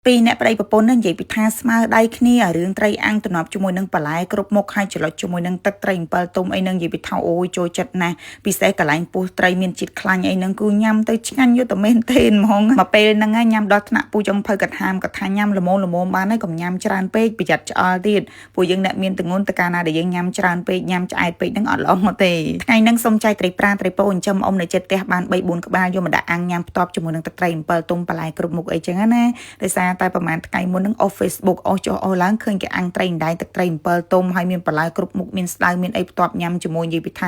ពីអ្នកប្តីប្រពន្ធនឹងនិយាយពីថាស្មើដៃគ្នារឿងត្រីអាំងតំណប់ជាមួយនឹងបន្លែគ្រប់មុខហើយច្រឡុចជាមួយនឹងទឹកត្រីអំពិលទុំអីនឹងនិយាយពីថាអូយចូលចិត្តណាស់ពិសេសកន្លែងពោះត្រីមានជាតិខ្លាញ់អីនឹងគឺញ៉ាំទៅឆ្ងាញ់យុទ្ធមែនទេហ្មងមកពេលហ្នឹងញ៉ាំដល់ថ្នាក់ពូចុងភៅកថាមកថាញ៉ាំល្មមបានហើយកុំញ៉ាំច្រើនពេកប្រយ័ត្នឆ្អល់ទៀតពួកយើងអ្នកមានទងន់តកាលណាដែលយើងញ៉ាំច្រើនពេកញ៉ាំឆ្អែតពេកហ្នឹងអត់ល្អមកទេថ្ងៃហ្នឹងសុំចែកត្រីប្រាត្រីពោចិញ្ចឹមអ៊ំនៅចិត្តផ្ទះបាន3 4ក្បាលយកមកដាក់អាំងញ៉ាំផ្ទាប់ជាមួយនឹងទឹកត្រីអំពិលទុំបន្លែគ្រប់មុខអីចឹងណាដោយសារតែប្រហែលថ្ងៃមុននឹង Facebook អស់ចុះអស់ឡើងឃើញគេអាំងត្រីដៃទឹកត្រីអំពិលទុំហើយមានបន្លែគ្រប់មុខមានស្ដៅមានអីផ្ទាប់ញ៉ាំជាមួយនិយាយពីថ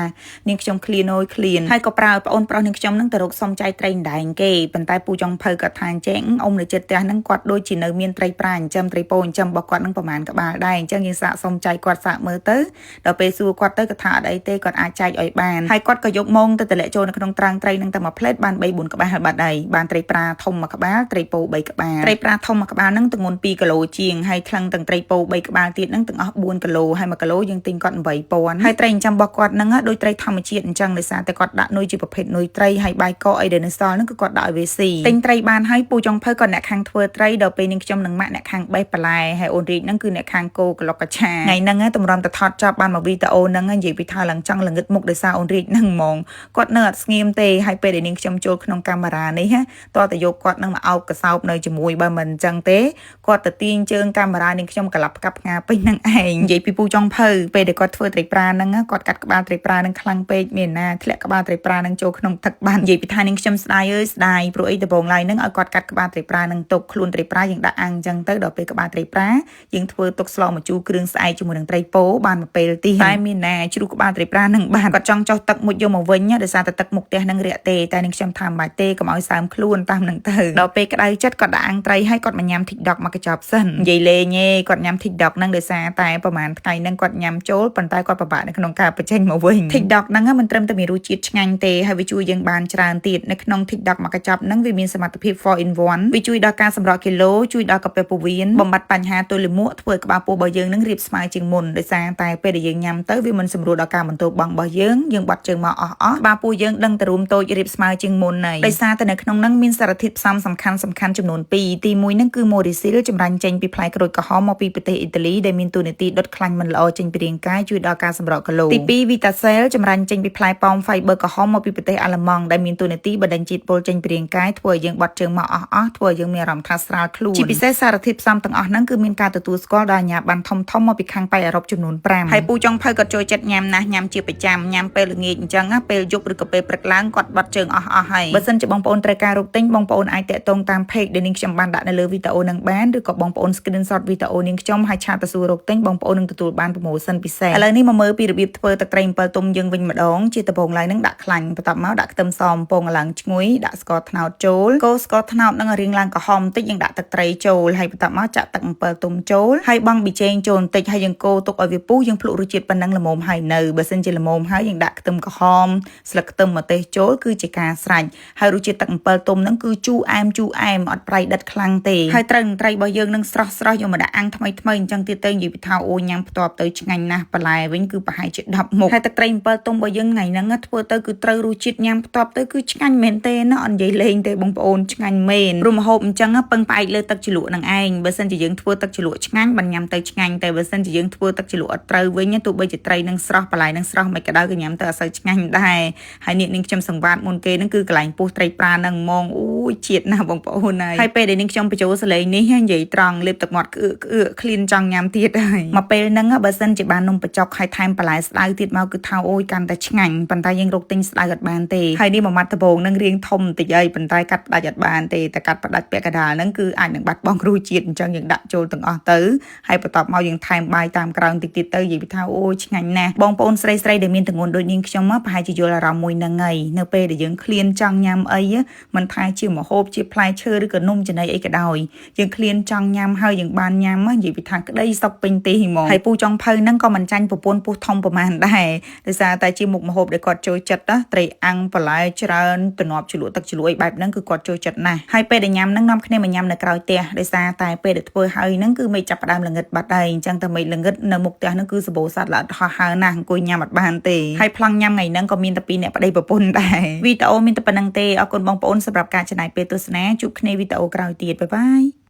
ានាងខ្ញុំឃ្លានហើយក៏ប្រើប្អូនប្រុសនាងខ្ញុំនឹងទៅរកសុំចែកត្រីដៃគេប៉ុន្តែពូចុងភៅគាត់ថាអញ្ចឹងអ៊ំនៅចិត្តផ្ទះហ្នឹងគាត់ដូចជានៅមានត្រីប្រាចិញ្ចឹមត្រីពោចិញ្ចឹមរបស់គាត់នឹងប្រហែលក្បាលដែរអញ្ចឹងយើងសាកសុំចែកគាត់សាកមើលទៅដល់ពេលសួរគាត់ទៅគាត់ថាអត់អីទេគាត់អាចចែកឲ្យបានហើយគាត់ក៏យកម៉ងទៅតម្លាក់ចូលនៅក្នុងត្រាំងត្រីនឹងតែមួយផ្លេតបាន3 4ក្បាលបាត់ហើយបានត្រីប្រាធំមួយក្បាលត្រីពោ3ក្បាលត្រីប្រាធំមួយក្បាលហ្នឹងទម្ងន់2គីឡូជាងហើយថ្លឹងទាំងត្រីពោ3ក្បាលទៀតហ្នឹងទាំងអស់4គីឡូហើយ1គីឡូយើងទិញគាត់8000ហើយត្រីចិញ្ចឹមរបស់គាត់ហ្នឹងដូចត្រីធម្មជាតិអញ្ចឹងដោយសារតែគាត់ដាក់នុយជាប្រភេទនុយត្រីហើយបាយកកអីដែលនៅសល់ហ្នឹងគឺគាត់ដាក់ឲ្យវាស៊ីទិញត្រីបានហើយពូចុងភៅគាត់អ្នកខាងធ្វើត្រីដល់ពេលនាងខ្ញុំនឹងម៉ាក់អ្នកខាងបេះបន្លែហើយអូនរីកហ្នឹងគឺអ្នកខាងគោក្លុកកាឆាថ្ងៃហ្នឹងតម្រាំទៅថតចប់បានមកវីដេអូហ្នឹងនិយាយពីថាឡើងចង់ល្ងឹតមុខដោយសារអូនរីកហ្នឹងហ្មងគាត់នៅអត់ស្ងៀមទេហើយពេលដែលនាងខ្ញុំចូលក្នុងកាមេរ៉ានេះតើទៅយកគាត់នឹងមកអោបកសោបនៅជាមួយបើមិនអញ្ចឹងទេគាត់ទៅទាញជើងកាមេរ៉ានាងខ្ញុំក្លាប់ផ្កាប់ផ្ងាពេញនឹងឯងនិយាយពីពូចុងភៅពេលដែលគាត់ធ្វើត្រីប្រាហ្នឹងគាត់កាត់ក្បាលត្រីប្រាហ្នឹងខ្លាំងពេកមានណាធ្លាក់ក្បាលត្រីប្រាហ្នឹងចូលក្នុងទឹកបាននិយាយពីថានាងខ្ញុំស្ដាយអើយស្ដាយព្រោះអីដំបងឡើយហ្នឹងឲ្យគាត់កាត់ក្បាលត្រីប្រាហ្នឹងទុកខ្លួនត្រីប្រាយើងដាក់អាំងអញ្ចឹងទៅដល់ពេលក្បាលត្រីប្រាយើងធ្វើទុកស្លម្ជូរគ្រឿងស្អែកជាមួយនឹងត្រីពោបានមួយពេលទីតែមានណាជ្រូកក្បាលត្រីប្រាហ្នឹងបានគាត់ចង់ចោះទឹកមុជយកមកវិញដោយសារតែទឹកមុខផ្ទះហ្នឹងរាក់ទេតែនាងខ្ញុំថាមិនបាច់ទេកុំឲ្យសើមខ្លួនតាមហ្នឹងទៅដល់ពេលក្តៅចិត្តគាត់ដាក់អាំងត្រីឲ្យគាត់មកញ៉ាំ TikTok មកកញ្ចប់សិននិយាយលេងឯងគាត់ញ៉ាំ TikTok ហ្នឹងដោយសារតែប្រហែលថ្ងៃហ្នឹងគាត់ញ៉ាំចូលប៉ុន្តែគាត់ពិបាកនៅក្នុងការបញ្ចេញមកវិញ TikTok ហ្នឹងមិនត្រឹមតែមានរសជាតិឆ្ងាញ់ទេហើយវាជួយយើងបានច្រើនទៀតនៅក្នុង TikTok មកកញ្ចប់ហ្នឹងវាមានសមត្ថភាព 4 in 1វាជួយដល់ការសម្រកគីឡូជួយដល់កាពះពោះវៀនបំបត្តិបញ្ហាទល់លាមកធ្វើឲ្យក្បាលពោះរបស់យើងហ្នឹងរាបស្មើជាងមុនដោយសារតែពេលដែលយើងញ៉ាំទៅវាមិនសម្រួលដល់ការបន្តបង់របស់យើងបាត់ជើងមកអស់ក្បាលពោះយើងដឹងតែរួមតូចរាបស្មើជាងមុនហើយដោយសារតែនៅក្នុងហ្នឹងមានសារធាតុផ្សំសំខាន់ចំនួន2ទី1ហ្នឹងគឺ Morissil ចម្រាញ់ចេញពីផ្លែក្រូចក្រហមមកពីប្រទេសអ៊ីតាលីដែលមានតួនាទីដុតខ្លាញ់មិនល្អចេញពីរាងកាយជួយដល់ការសម្រកកាឡូទី2 Vitacell ចម្រាញ់ចេញពីផ្លែប៉ោម Fiber ក្រហមមកពីប្រទេសអាល្លឺម៉ង់ដែលមានតួនាទីបណ្ដេញជាតិពុលចេញពីរាងកាយធ្វើឲ្យយើងបាត់ជើងមកអស់ធ្វើឲ្យយើងមានអារម្មណ៍ថាស្រាលខ្លួនជាពិសេសសារធាតុផ្សំទាំងអស់ហ្នឹងគឺមានការទទួលស្គាល់ដោយអាជ្ញាប័ណ្ណធំមកពីខាងប៉ៃអឺរ៉ុបចំនួន5ហើយពូចុងភៅក៏ចូលចិត្តញ៉ាំណាស់ញ៉ាំជាប្រចាំញ៉ាំពេលល្ងាចអញ្ចឹងពេលយប់ឬក៏ពេលព្រឹកឡើងគាត់បាត់ជើងអស់ហើយបើសិនជាបងប្អូនត្រូវការរកទិញបងប្អូនអាចតាក់ទងតាម page ដែលនាងខ្ញុំបានដាក់នៅលើវីដេអូហ្នឹងបានឬក៏បងប្អូន screenshot វីដេអូនាងខ្ញុំហើយឆាតទៅសួររកទិញបងប្អូននឹងទទួលបាន promotion ពិសេសឥឡូវនេះមកមើលពីរបៀបធ្វើទឹកត្រីអំពិលទុំយើងវិញម្ដងជាដំបូងឡើយនឹងដាក់ខ្លាញ់បន្ទាប់មកដាក់ខ្ទឹមសអំពងឡើងឈ្ងុយដាក់ស្ករត្នោតចូលកូរស្ករត្នោតនឹងឲ្យរាងឡើងក្រហមបន្តិចយើងដាក់ទឹកត្រីចូលហើយបន្ទាប់មកចាក់ទឹកអំពិលទុំចូលហើយបង់ប៊ីចេងចូលបន្តិចហើយយើងកូរទុកឲ្យវាពុះយើងភ្លក់រសជាតិប៉ុណ្ណឹងល្មមហើយនៅបើសិនជាល្មមហើយយើងដាក់ខ្ទឹមក្រហមស្លឹកខ្ទឹមម្ទេសចូលគឺជាការស្រេចហើយរសជាតិទឹកអំពិលទុំហ្នឹងគឺជូរអែមអត់ប្រៃដិតខ្លាំងទេហើយត្រូវត្រីរបស់យើងនឹងស្រស់យកមកដាក់អាំងថ្មីអញ្ចឹងទៀតទៅនិយាយពីថាអូញ៉ាំផ្ទាប់ទៅឆ្ងាញ់ណាស់បន្លែវិញគឺប្រហែលជា10មុខហើយទឹកត្រីអំពិលទុំរបស់យើងថ្ងៃហ្នឹងធ្វើទៅគឺត្រូវរសជាតិញ៉ាំផ្ទាប់ទៅគឺឆ្ងាញ់មែនទេណាអត់និយាយលេងទេបងប្អូនឆ្ងាញ់មែនព្រោះម្ហូបអញ្ចឹងពឹងផ្អែកលើទឹកជ្រលក់នឹងឯងបើសិនជាយើងធ្វើទឹកជ្រលក់ឆ្ងាញ់បានញ៉ាំទៅឆ្ងាញ់តែបើសិនជាយើងធ្វើទឹកជ្រលក់អត់ត្រូវវិញទោះបីជាត្រីនឹងស្រស់បន្លែនឹងស្រស់មិនក្តៅក៏ញ៉ាំទៅអត់សូវឆ្ងាញ់ដែរហើយនាងខ្ញុំសង្វាតមុនគេហ្នឹងគឺកន្លែងពោះត្រីប្រានឹងហ្មងអូយជាតិណាស់បងប្អូនហើយពេលដែលនាងខ្ញុំបញ្ចូលសលេងនេះនិយាយត្រង់លេបទឹកមាត់ក្អឺឃ្លានចង់ញ៉ាំទៀតហើយមកពេលហ្នឹងបើសិនជាបាននំបញ្ចុកហើយថែមបន្លែស្ដៅទៀតមកគឺថាអូយកាន់តែឆ្ងាញ់ប៉ុន្តែយើងរកទិញស្ដៅអត់បានទេហើយនេះមួយម៉ាត់ដំបងនឹងរៀងធំបន្តិចហើយប៉ុន្តែកាត់ផ្ដាច់អត់បានទេតែកាត់ផ្ដាច់ពាក់កណ្ដាលហ្នឹងគឺអាចនឹងបាត់បង់រសជាតិអញ្ចឹងយើងដាក់ចូលទាំងអស់ទៅហើយបន្ទាប់មកយើងថែមបាយតាមក្រោយតិចទៀតទៅនិយាយពីថាអូយឆ្ងាញ់ណាស់បងប្អូនស្រីដែលមានទម្ងន់ដូចនាងខ្ញុំប្រហែលជាយល់អារម្មណ៍មួយហ្នឹងហើយនៅពេលដែលយើងឃ្លានចង់ញ៉ាំអីមិនថាជាម្ហូបជាផ្លែឈើឬក៏នំចំណីអីក៏ដោយយើងឃ្លានចង់ញ៉ាំហើយយើងបានញ៉ាំនិយាយពីថាក្តីសុខពេញទេហ្មងហើយពូចុងភៅហ្នឹងក៏មិនចាញ់ប្រពន្ធពោះធំប្រមាណដែរដោយសារតែជាមុខម្ហូបដែលគាត់ចូលចិត្តត្រីអាំងបន្លែច្រើនទំនាប់ជ្រលក់ទឹកជ្រលក់អីបែបហ្នឹងគឺគាត់ចូលចិត្តណាស់ហើយពេលដែលញ៉ាំហ្នឹងនាំគ្នាមកញ៉ាំនៅក្រោយផ្ទះដោយសារតែពេលដែលធ្វើហើយហ្នឹងគឺមេឃចាប់ផ្ដើមល្ងឹតបាត់ហើយអញ្ចឹងតែមេឃល្ងឹតនៅមុខផ្ទះហ្នឹងគឺសបោសត្វល្អិតហោះហើរណាស់អង្គុយញ៉ាំអត់បានទេហើយប្លង់ញ៉ាំថ្ងៃហ្នឹងក៏មានតែពីរអ្នកប្តីប្រពន្ធដែរវីដេអូមានតែប៉ុណ្្នឹងទេអរគុណបងប្អូនសម្រាប់ការចំណាយពេលទស្សនាជួបគ្នាវីដេអូក្រោយទៀតបាយបាយ